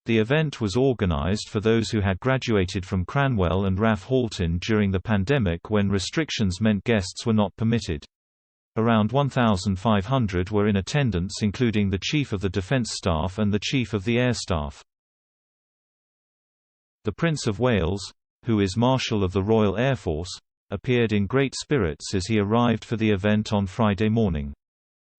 The event was organized for those who had graduated from Cranwell and RAF Halton during the pandemic when restrictions meant guests were not permitted. Around 1,500 were in attendance, including the Chief of the Defence Staff and the Chief of the Air Staff. The Prince of Wales, who is Marshal of the Royal Air Force, appeared in great spirits as he arrived for the event on Friday morning.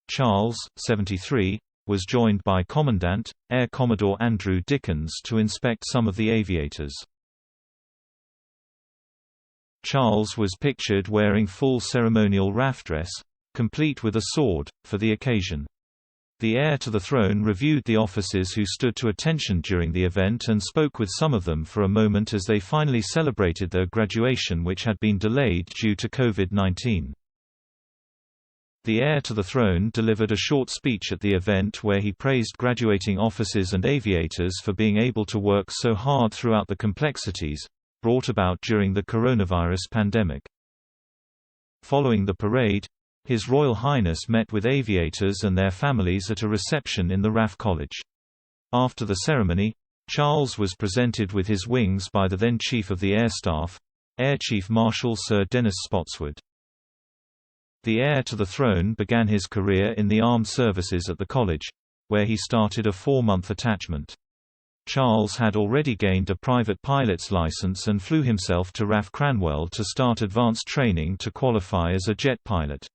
Charles, 73, was joined by Commandant, Air Commodore Andrew Dickens to inspect some of the aviators. Charles was pictured wearing full ceremonial RAF dress, complete with a sword, for the occasion. The heir to the throne reviewed the officers who stood to attention during the event and spoke with some of them for a moment as they finally celebrated their graduation, which had been delayed due to COVID-19. The heir to the throne delivered a short speech at the event where he praised graduating officers and aviators for being able to work so hard throughout the complexities brought about during the coronavirus pandemic. Following the parade, His Royal Highness met with aviators and their families at a reception in the RAF College. After the ceremony, Charles was presented with his wings by the then Chief of the Air Staff, Air Chief Marshal Sir Dennis Spotswood. The heir to the throne began his career in the armed services at the college, where he started a 4-month attachment. Charles had already gained a private pilot's license and flew himself to RAF Cranwell to start advanced training to qualify as a jet pilot.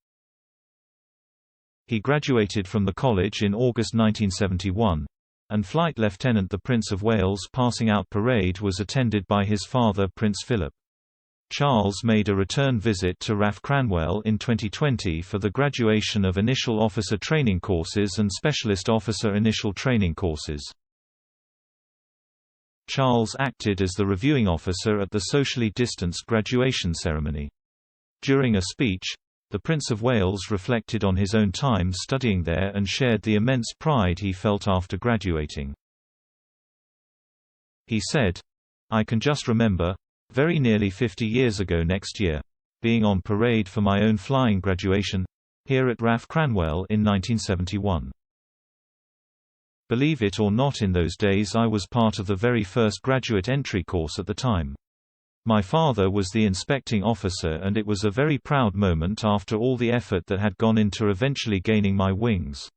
He graduated from the college in August 1971, and Flight Lieutenant the Prince of Wales passing out parade was attended by his father Prince Philip. Charles made a return visit to RAF Cranwell in 2020 for the graduation of Initial Officer Training Courses and Specialist Officer Initial Training Courses. Charles acted as the reviewing officer at the socially distanced graduation ceremony. During a speech, the Prince of Wales reflected on his own time studying there and shared the immense pride he felt after graduating. He said, "I can just remember, very nearly 50 years ago next year, being on parade for my own flying graduation, here at RAF Cranwell in 1971. Believe it or not, in those days I was part of the very first graduate entry course at the time. My father was the inspecting officer and it was a very proud moment after all the effort that had gone into eventually gaining my wings."